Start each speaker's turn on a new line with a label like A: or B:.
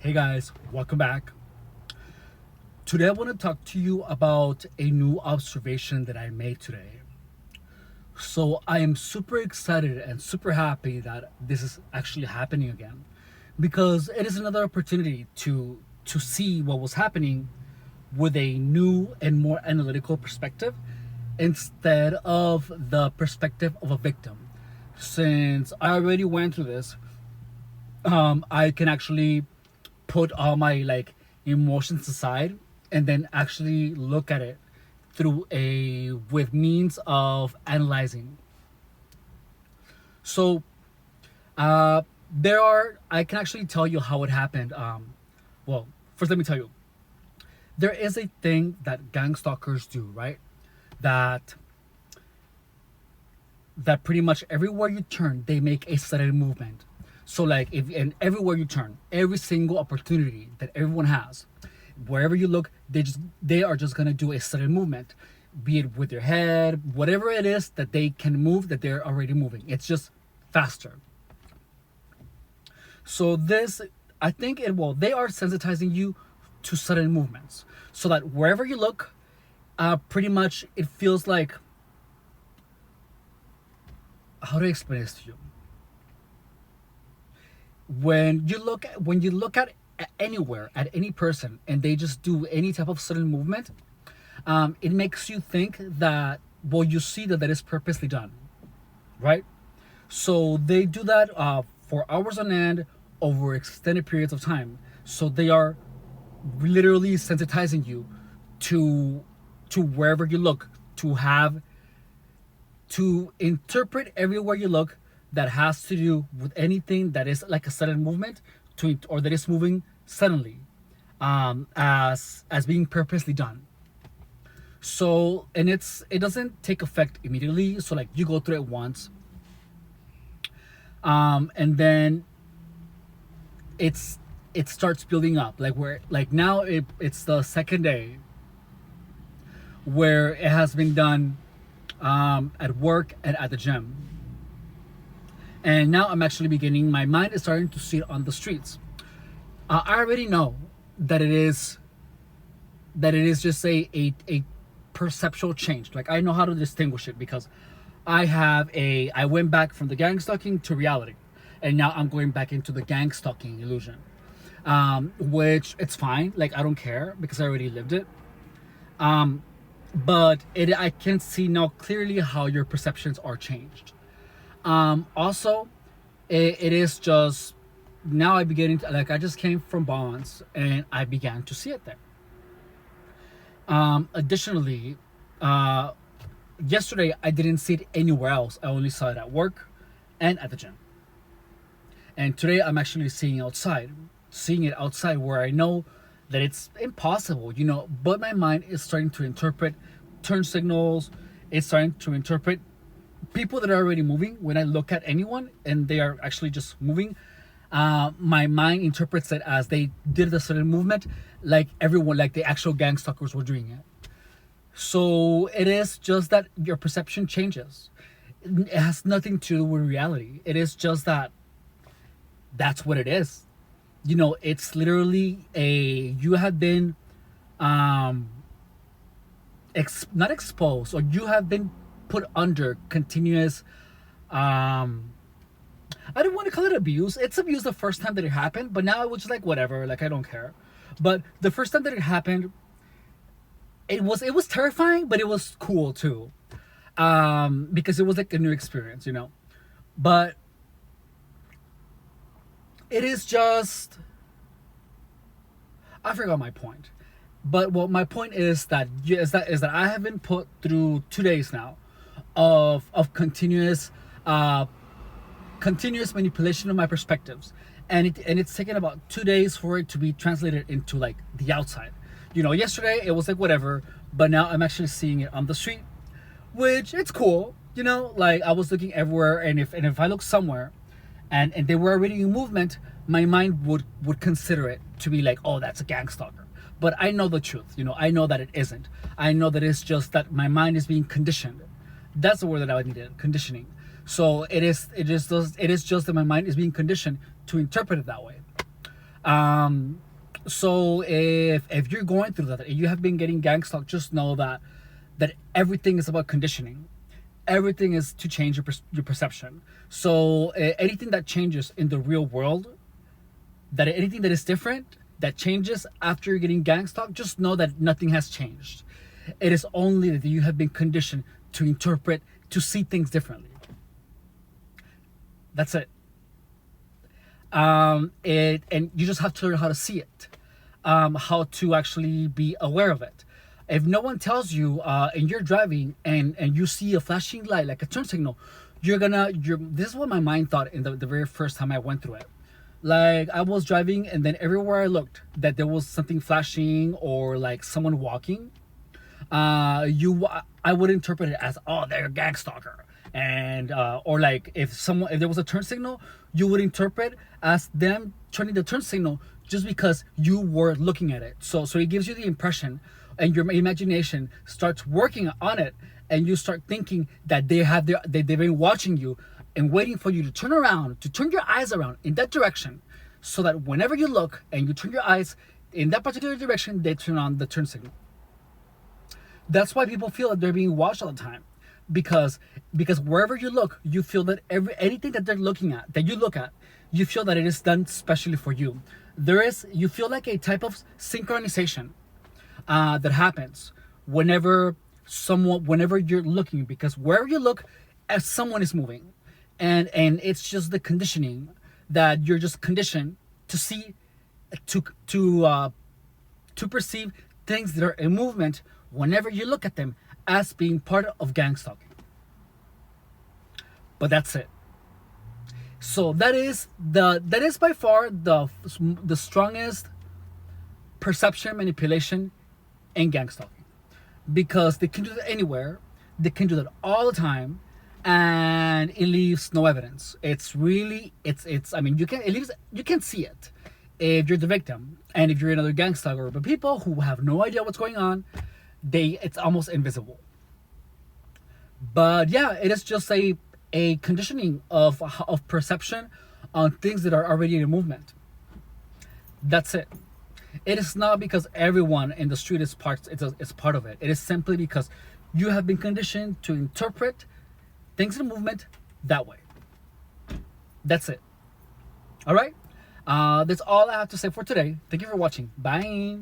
A: Hey guys, welcome back. Today I want to talk to you about a new observation that I made today. So I am super excited and super happy that this is actually happening again because it is another opportunity to see what was happening with a new and more analytical perspective instead of the perspective of a victim. Since I already went through this, I can actually put all my emotions aside and then actually look at it through a with means of analyzing. So there are I can actually tell you how it happened. Well, first let me tell you, there is a thing that gang stalkers do, right? That that pretty much everywhere you turn, they make a sudden movement. So like if and everywhere you turn, every single opportunity that everyone has, wherever you look, they are just gonna do a sudden movement, be it with their head, whatever it is that they can move, that they're already moving. It's just faster. So this, I think it will. They are sensitizing you to sudden movements, so that wherever you look, pretty much it feels like, how do I explain this to you? When you look at anywhere at any person and they just do any type of sudden movement, it makes you think that, well, you see that is purposely done, right? So they do that for hours on end over extended periods of time. So they are literally sensitizing you to wherever you look, to interpret everywhere you look that has to do with anything that is like a sudden movement or that is moving suddenly, as being purposely done. So and it doesn't take effect immediately. So like you go through it once, and then it starts building up. Like where like now it's the second day where it has been done, at work and at the gym. And now I'm actually beginning, my mind is starting to see it on the streets. I already know that it is just a perceptual change. Like I know how to distinguish it because I went back from the gang stalking to reality. And now I'm going back into the gang stalking illusion. Which it's fine. Like I don't care because I already lived it. But I can see now clearly how your perceptions are changed. Also, it is just now I beginning to, like, I just came from bonds and I began to see it there. Additionally, yesterday I didn't see it anywhere else. I only saw it at work and at the gym. And today I'm actually seeing it outside where I know that it's impossible, but my mind is starting to interpret turn signals. It's starting to interpret people that are already moving. When I look at anyone and they are actually just moving, my mind interprets it as they did a certain movement, like everyone, like the actual gang stalkers were doing it. So it is just that your perception changes. It has nothing to do with reality. It is just that that's what it is. It's literally you have been not exposed, or you have been put under continuous, I don't want to call it abuse. It's abuse the first time that it happened, but now it was just like whatever, like I don't care. But the first time that it happened, it was terrifying, but it was cool too. Because it was like a new experience. But it is just, I forgot my point. But well, my point is that I have been put through 2 days now of continuous manipulation of my perspectives, and it's taken about 2 days for it to be translated into like the outside. Yesterday it was like whatever, but now I'm actually seeing it on the street, which it's cool. Like I was looking everywhere, and if I look somewhere, and they were already in movement, my mind would consider it to be like, oh, that's a gang stalker. But I know the truth. I know that it isn't. I know that it's just that my mind is being conditioned. That's the word that I would need, conditioning. So it is just that my mind is being conditioned to interpret it that way. So if you're going through that, if you have been getting gang stalked, just know that everything is about conditioning. Everything is to change your perception. So anything that changes in the real world, that anything that is different, that changes after you're getting gang stalked, just know that nothing has changed. It is only that you have been conditioned to interpret, to see things differently. That's it. And you just have to learn how to see it, how to actually be aware of it. If no one tells you, and you're driving and you see a flashing light like a turn signal, this is what my mind thought in the very first time I went through it. Like, I was driving, and then everywhere I looked that there was something flashing or like someone walking, I would interpret it as, oh, they're a gang stalker. And or like if there was a turn signal, you would interpret as them turning the turn signal just because you were looking at it. So it gives you the impression, and your imagination starts working on it, and you start thinking that they've been watching you and waiting for you to turn around, to turn your eyes around in that direction, so that whenever you look and you turn your eyes in that particular direction, they turn on the turn signal. That's why people feel that they're being watched all the time, because wherever you look, you feel that anything that they're looking at, that you look at, you feel that it is done specially for you. You feel like a type of synchronization that happens whenever you're looking, because wherever you look, as someone is moving, and it's just the conditioning that you're just conditioned to see, to perceive things that are in movement whenever you look at them as being part of gang stalking. But that's it. So that is by far the strongest perception manipulation in gang stalking, because they can do that anywhere, they can do that all the time, and it leaves no evidence. It's I mean, you can see it if you're the victim, and if you're another gang stalker. But people who have no idea what's going on, it's almost invisible. But yeah, it is just a conditioning of perception on things that are already in movement. That's it. It is not because everyone in the street is part of it. It is simply because you have been conditioned to interpret things in movement that way. That's it. All right. That's all I have to say for today. Thank you for watching. Bye.